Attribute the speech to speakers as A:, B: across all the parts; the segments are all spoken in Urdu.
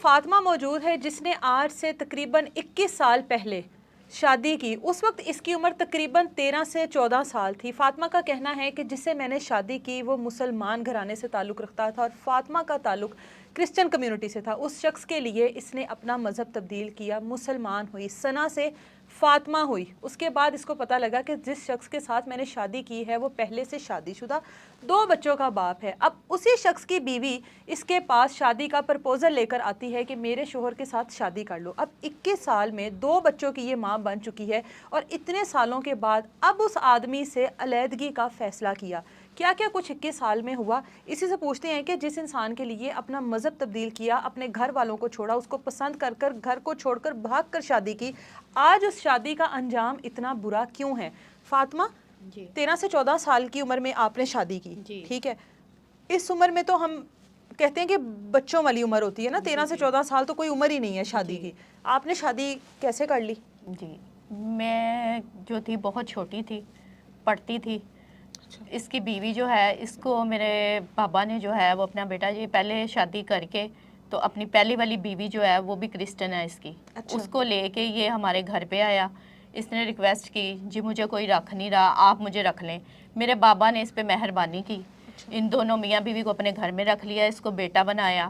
A: فاطمہ موجود ہے جس نے آج سے تقریباً 21 سال پہلے شادی کی. اس وقت اس کی عمر تقریباً 13 سے 14 سال تھی. فاطمہ کا کہنا ہے کہ جس سے میں نے شادی کی وہ مسلمان گھرانے سے تعلق رکھتا تھا اور فاطمہ کا تعلق کرسچن کمیونٹی سے تھا. اس شخص کے لیے اس نے اپنا مذہب تبدیل کیا, مسلمان ہوئی, ثنا سے فاطمہ ہوئی. اس کے بعد اس کو پتہ لگا کہ جس شخص کے ساتھ میں نے شادی کی ہے وہ پہلے سے شادی شدہ 2 بچوں کا باپ ہے. اب اسی شخص کی بیوی اس کے پاس شادی کا پرپوزل لے کر آتی ہے کہ میرے شوہر کے ساتھ شادی کر لو. اب 21 سال میں 2 بچوں کی یہ ماں بن چکی ہے اور اتنے سالوں کے بعد اب اس آدمی سے علیحدگی کا فیصلہ کیا. کیا کیا کچھ 21 سال میں ہوا, اسی سے پوچھتے ہیں کہ جس انسان کے لیے اپنا مذہب تبدیل کیا, اپنے گھر والوں کو چھوڑا, اس کو پسند کر کر گھر کو چھوڑ کر بھاگ کر شادی کی, آج اس شادی کا انجام اتنا برا کیوں ہے. فاطمہ 13 سے 14 سال کی عمر میں آپ نے شادی کی, ٹھیک ہے. اس عمر میں تو ہم کہتے ہیں کہ بچوں والی عمر ہوتی ہے نا, 13 سے 14 سال تو کوئی عمر ہی نہیں ہے شادی کی. آپ نے شادی کیسے کر لی؟
B: جی میں جو تھی بہت چھوٹی تھی, پڑھتی تھی. اس کی بیوی جو ہے, اس کو میرے بابا نے جو ہے وہ اپنا بیٹا جی پہلے شادی کر کے تو اپنی پہلی والی بیوی جو ہے وہ بھی کرسچن ہے اس کی, اس کو لے کے یہ ہمارے گھر پہ آیا. اس نے ریکویسٹ کی جی مجھے کوئی رکھ نہیں رہا, آپ مجھے رکھ لیں. میرے بابا نے اس پہ مہربانی کی, ان دونوں میاں بیوی کو اپنے گھر میں رکھ لیا, اس کو بیٹا بنایا.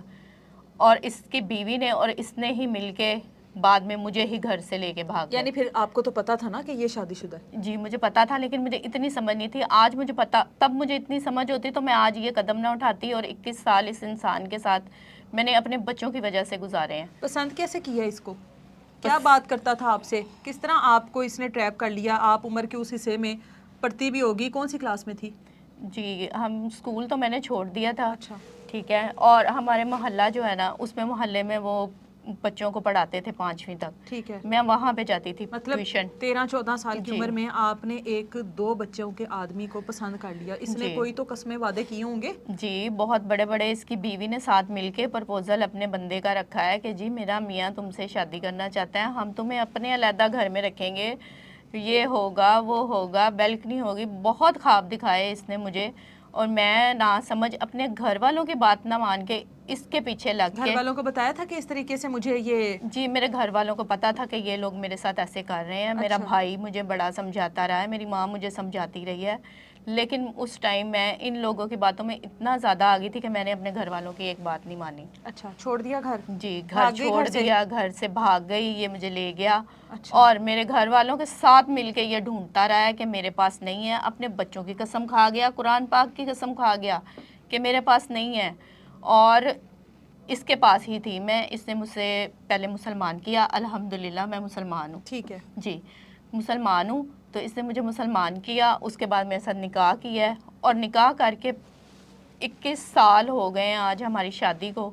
B: اور اس کی بیوی نے اور اس نے ہی مل کے بعد میں مجھے ہی گھر سے لے کے بھاگ گئے.
A: یعنی پھر آپ کو تو پتا تھا نا کہ یہ شادی شدہ ہے؟
B: جی مجھے پتا تھا, لیکن مجھے اتنی سمجھ نہیں تھی. آج مجھے پتا, تب مجھے اتنی سمجھ ہوتی تو میں آج یہ قدم نہ اٹھاتی. اور 21 سال اس انسان کے ساتھ میں نے اپنے بچوں کی وجہ سے گزارے ہیں.
A: پسند کیسے کیا اس کو؟ کیا بات کرتا تھا آپ سے؟ کس طرح آپ کو اس نے ٹریپ کر لیا؟ آپ عمر کے اس حصے میں پڑھتی بھی ہوگی, کون سی کلاس میں تھی؟
B: جی ہم اسکول تو میں نے چھوڑ دیا تھا.
A: اچھا
B: ٹھیک ہے. اور ہمارے محلہ جو ہے نا, اس میں محلے میں وہ بچوں کو پڑھاتے تھے 5ویں تک,
A: ٹھیک ہے.
B: میں وہاں پہ جاتی تھی
A: مطلب
B: ٹیوشن.
A: 13-14 سال کی عمر میں آپ نے 1-2 بچوں کے آدمی کو پسند کر لیا. اس نے کوئی تو قسمیں وعدے کیے ہوں گے؟
B: جی بہت بڑے بڑے. اس کی بیوی نے ساتھ مل کے پرپوزل اپنے بندے کا رکھا ہے کہ جی میرا میاں تم سے شادی کرنا چاہتا ہے, ہم تمہیں اپنے علیحدہ گھر میں رکھیں گے, یہ ہوگا وہ ہوگا, بیلکنی ہوگی. بہت خواب دکھائے اس نے مجھے, اور میں نہ سمجھ اپنے گھر والوں کی بات نہ مان کے اس کے پیچھے لگ کے.
A: گھر والوں کو بتایا تھا کہ اس طریقے سے مجھے یہ؟
B: جی میرے گھر والوں کو پتا تھا کہ یہ لوگ میرے ساتھ ایسے کر رہے ہیں. میرا بھائی مجھے بڑا سمجھاتا رہا ہے, میری ماں مجھے سمجھاتی رہی ہے, لیکن اس ٹائم میں ان لوگوں کی باتوں میں اتنا زیادہ آ گئی تھی کہ میں نے اپنے گھر والوں کی ایک بات نہیں مانی.
A: اچھا, چھوڑ دیا گھر؟
B: جی گھر چھوڑ دیا, گھر سے بھاگ گئی, یہ مجھے لے گیا. اور میرے گھر والوں کے ساتھ مل کے یہ ڈھونڈتا رہا ہے کہ میرے پاس نہیں ہے. اپنے بچوں کی قسم کھا گیا, قرآن پاک کی قسم کھا گیا کہ میرے پاس نہیں ہے, اور اس کے پاس ہی تھی. میں اس نے مجھ سے پہلے مسلمان کیا, الحمدللہ میں مسلمان ہوں.
A: ٹھیک ہے.
B: جی مسلمان ہوں, تو اس نے مجھے مسلمان کیا. اس کے بعد میرے ساتھ نکاح کیا ہے, اور نکاح کر کے 21 سال ہو گئے ہیں آج ہماری شادی کو.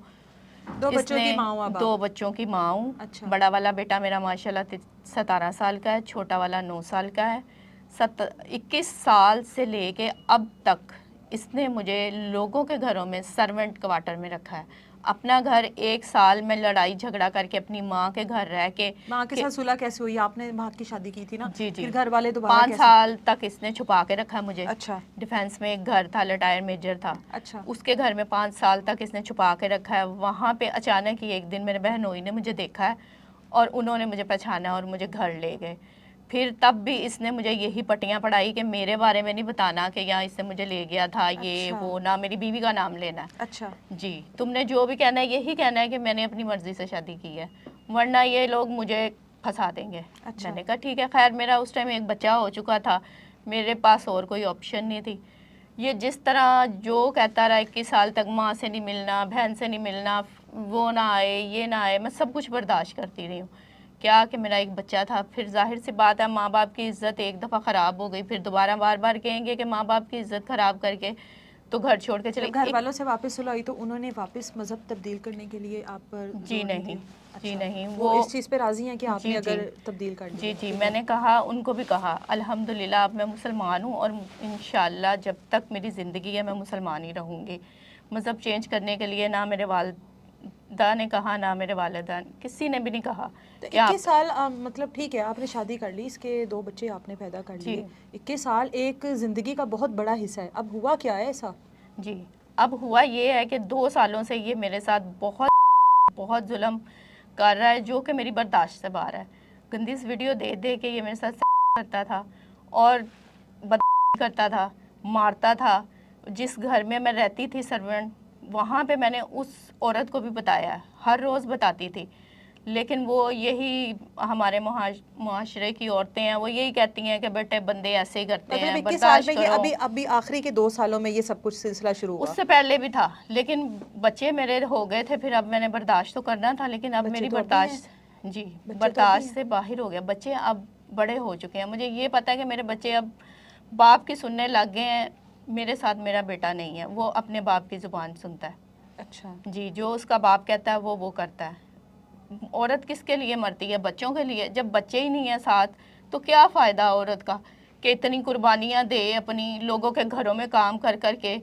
A: 2 بچوں کی ماں ہوں اب؟
B: 2 بچوں کی ماں ہوں. بڑا والا بیٹا میرا ماشاءاللہ 17 سال کا ہے, چھوٹا والا 9 سال کا ہے. 21 سال سے لے کے اب تک اس نے مجھے لوگوں کے گھروں میں سرونٹ کوارٹر میں رکھا ہے. اپنا گھر 1 سال میں لڑائی جھگڑا کر کے اپنی ماں کے گھر رہ کے.
A: ماں کے ساتھ صلح کیسے ہوئی؟ آپ نے بھاگ کی شادی کی تھی نا.
B: جی جی.
A: پھر گھر والے دوبارہ
B: 5 سال تک اس نے چھپا کے رکھا مجھے.
A: اچھا.
B: ڈیفینس میں ایک گھر تھا, ریٹائر میجر تھا.
A: اچھا.
B: اس کے گھر میں 5 سال تک اس نے چھپا کے رکھا ہے. وہاں پہ اچانک ہی ایک دن میرے بہنوئی نے مجھے دیکھا ہے, اور انہوں نے مجھے پہچانا اور مجھے گھر لے گئے. پھر تب بھی اس نے مجھے یہی پٹیاں پڑھائی کہ میرے بارے میں نہیں بتانا کہ یہاں اس سے مجھے لے گیا تھا, یہ وہ, نہ میری بیوی کا نام لینا ہے.
A: اچھا.
B: جی تم نے جو بھی کہنا ہے یہی کہنا ہے کہ میں نے اپنی مرضی سے شادی کی ہے, ورنہ یہ لوگ مجھے پھنسا دیں گے. میں نے کہا ٹھیک ہے. خیر میرا اس ٹائم ایک بچہ ہو چکا تھا, میرے پاس اور کوئی آپشن نہیں تھی. یہ جس طرح جو کہتا رہا 21 سال تک, ماں سے نہیں ملنا, بہن سے نہیں ملنا, وہ نہ آئے, یہ نہ آئے, میں سب کچھ برداشت کرتی رہی ہوں. کیا کہ میرا ایک بچہ تھا. پھر ظاہر سی بات ہے ماں باپ کی عزت ایک دفعہ خراب ہو گئی, پھر دوبارہ بار بار کہیں گے کہ ماں باپ کی عزت خراب کر کے تو گھر چھوڑ کے چلے.
A: گھر والوں سے واپس صلح ہوئی تو انہوں نے واپس مذہب تبدیل کرنے کے لیے آپ پر؟
B: جی نہیں. جی نہیں,
A: وہ اس چیز پہ راضی ہیں کہ آپ نے اگر تبدیل کر لیا؟
B: جی جی. میں نے کہا, ان کو بھی کہا الحمدللہ اب میں مسلمان ہوں, اور انشاءاللہ جب تک میری زندگی ہے میں مسلمان ہی رہوں گی. مذہب چینج کرنے کے لیے نہ میرے والدہ نے کہا, نہ میرے والدین, کسی نے بھی نہیں کہا.
A: 21 سال مطلب ٹھیک ہے آپ نے شادی کر لی, اس کے 2 بچے آپ نے پیدا کر لیے. 21 سال ایک زندگی کا بہت بڑا حصہ ہے. اب ہوا کیا ہے ایسا؟
B: جی اب ہوا یہ ہے کہ 2 سالوں سے یہ میرے ساتھ بہت بہت ظلم کر رہا ہے جو کہ میری برداشت سے باہر ہے. گندی ویڈیو دے دے کے یہ میرے ساتھ کرتا تھا اور کرتا تھا, مارتا تھا. جس گھر میں میں رہتی تھی سرونٹ, وہاں پہ میں نے اس عورت کو بھی بتایا ہے, ہر روز بتاتی تھی, لیکن وہ یہی ہمارے معاشرے کی عورتیں ہیں, وہ یہی کہتی ہیں کہ بیٹے بندے ایسے ہی کرتے ہیں,
A: مطلب 21 سال
B: برداشت
A: میں یہ
B: کرو.
A: ابھی آخری کے 2 سالوں میں یہ سب کچھ سلسلہ شروع ہوا؟
B: اس سے پہلے بھی تھا, لیکن بچے میرے ہو گئے تھے, پھر اب میں نے برداشت تو کرنا تھا, لیکن اب میری برداشت برداشت سے باہر ہو گیا. بچے اب بڑے ہو چکے ہیں, مجھے یہ پتا ہے کہ میرے بچے اب باپ کی سننے لگ گئے ہیں. میرے ساتھ میرا بیٹا نہیں ہے, وہ اپنے باپ کی زبان سنتا ہے.
A: اچھا
B: جی, جو اس کا باپ کہتا ہے وہ کرتا ہے. عورت کس کے لیے مرتی ہے؟ بچوں کے لیے. جب بچے ہی نہیں ہیں ساتھ تو کیا فائدہ عورت کا کہ اتنی قربانیاں دے, اپنی لوگوں کے گھروں میں کام کر کر کے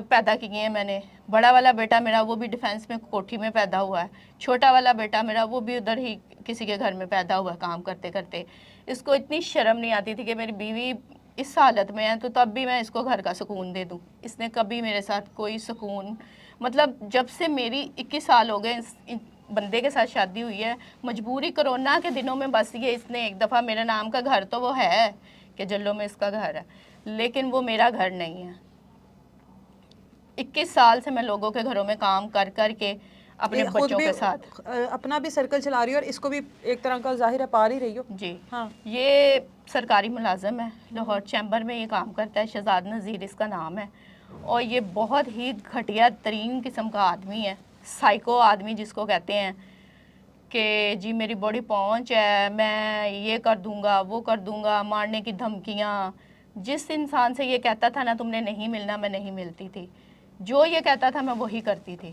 B: پیدا کیے ہیں میں نے. بڑا والا بیٹا میرا وہ بھی ڈیفینس میں کوٹھی میں پیدا ہوا ہے, چھوٹا والا بیٹا میرا وہ بھی ادھر ہی کسی کے گھر میں پیدا ہوا کام کرتے کرتے. اس کو اتنی شرم نہیں آتی تھی کہ میری بیوی اس حالت میں ہے تو تب بھی میں اس کو گھر کا سکون دے دوں. اس نے کبھی میرے ساتھ کوئی سکون, مطلب جب سے میری 21 سال ہو گئے بندے کے ساتھ شادی ہوئی ہے, مجبوری کرونا کے دنوں میں بس یہ اس نے ایک دفعہ میرے نام کا گھر تو وہ ہے کہ جلوں میں اس کا گھر ہے, لیکن وہ میرا گھر نہیں ہے. 21 سال سے میں لوگوں کے گھروں میں کام کر کر کے اپنے
A: خود
B: بچوں
A: بھی
B: کے ساتھ
A: اپنا بھی سرکل چلا رہی ہو اور اس کو بھی ایک طرح کا ظاہر ہے پار ہی رہی ہو.
B: جی
A: ہاں,
B: یہ سرکاری ملازم ہے, لاہور چیمبر میں یہ کام کرتا ہے, شہزاد نذیر اس کا نام ہے, اور یہ بہت ہی گھٹیا ترین قسم کا آدمی ہے, سائیکو آدمی جس کو کہتے ہیں کہ جی میری بڑی پہنچ ہے, میں یہ کر دوں گا وہ کر دوں گا, مارنے کی دھمکیاں. جس انسان سے یہ کہتا تھا نا تم نے نہیں ملنا, میں نہیں ملتی تھی, جو یہ کہتا تھا میں وہی کرتی تھی.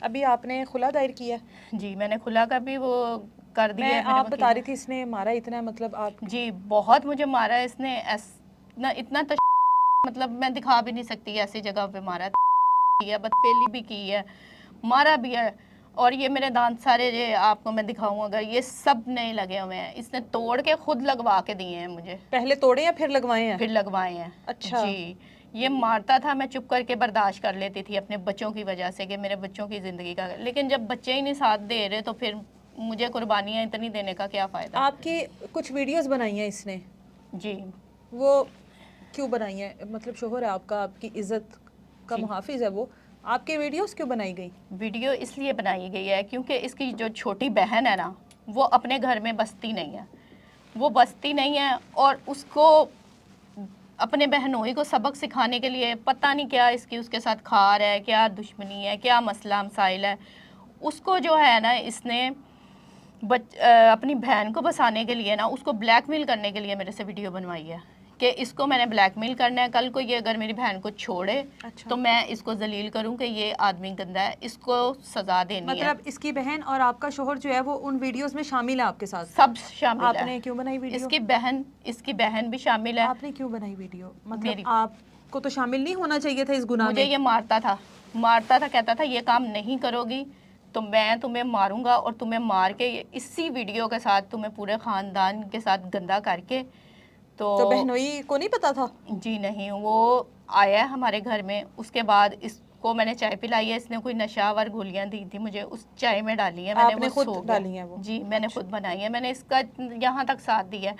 A: ابھی آپ نے خلا دائر کیا؟
B: جی میں نے خلا کا بھی وہ کر دیا ہے.
A: آپ بتا رہی تھی اس نے مارا اتنا, مطلب آپ؟
B: جی بہت مجھے مارا ہے اس نے, اتنا مطلب میں دکھا بھی نہیں سکتی ایسی جگہ پہ مارا ہے, بدفعلی بھی کی ہے, مارا بھی ہے. اور یہ میرے دانت سارے یہ آپ کو میں دکھاؤں اگر, یہ سب نئے لگے ہوئے ہیں, اس نے توڑ کے خود لگوا کے دیے ہیں مجھے.
A: پہلے توڑے یا پھر لگوائے ہیں؟
B: پھر لگوائے ہیں.
A: اچھا
B: جی, یہ مارتا تھا, میں چپ کر کے برداشت کر لیتی تھی اپنے بچوں کی وجہ سے کہ میرے بچوں کی زندگی کا, لیکن جب بچے ہی نہیں ساتھ دے رہے تو پھر مجھے قربانیاں اتنی دینے کا کیا فائدہ.
A: آپ کی کچھ ویڈیوز بنائی ہیں اس نے؟
B: جی.
A: وہ کیوں بنائی ہیں؟ مطلب شوہر ہے آپ کا, آپ کی عزت کا محافظ ہے, وہ آپ کے ویڈیوز کیوں بنائی گئی؟
B: ویڈیو اس لیے بنائی گئی ہے کیونکہ اس کی جو چھوٹی بہن ہے نا, وہ اپنے گھر میں بستی نہیں ہے, وہ بستی نہیں ہے, اور اس کو اپنے بہنوئی کو سبق سکھانے کے لیے پتہ نہیں کیا اس کی اس کے ساتھ کھار ہے, کیا دشمنی ہے, کیا مسئلہ مسائل ہے. اس کو جو ہے نا اس نے اپنی بہن کو بسانے کے لیے نا, اس کو بلیک میل کرنے کے لیے میرے سے ویڈیو بنوائی ہے کہ اس کو میں نے بلیک میل کرنا ہے, کل کو یہ اگر میری بہن کو چھوڑے تو میں اس کو ذلیل کروں کہ یہ آدمی گندا ہے, اس کو سزا دینی ہے.
A: مطلب اس کی بہن اور آپ کا شوہر جو ہے وہ ان ویڈیوز میں شامل ہے آپ کے ساتھ؟
B: سب شامل ہے.
A: آپ نے کیوں بنائی ویڈیو؟
B: اس کی بہن بھی شامل ہے.
A: آپ نے کیوں بنائی ویڈیو؟ مطلب آپ کو تو شامل نہیں ہونا چاہیے تھا اس گناہ میں.
B: مجھے یہ مارتا تھا, کہتا تھا یہ کام نہیں کرو گی تو میں تمہیں ماروں گا, اور تمہیں مار کے اسی ویڈیو کے ساتھ تمہیں پورے خاندان کے ساتھ گندا کر کے.
A: تو بہنوئی کو نہیں پتا تھا؟
B: جی نہیں, وہ آیا ہے ہمارے گھر میں, اس کے بعد اس کو میں نے چائے پلائی ہے, اس نے کوئی نشہ آور گولیاں دی تھی مجھے, اس چائے میں ڈالی ہے, میں نے
A: خود ڈالی ہیں وہ؟
B: جی میں نے خود بنائی ہے, میں نے اس کا یہاں تک ساتھ دیا ہے.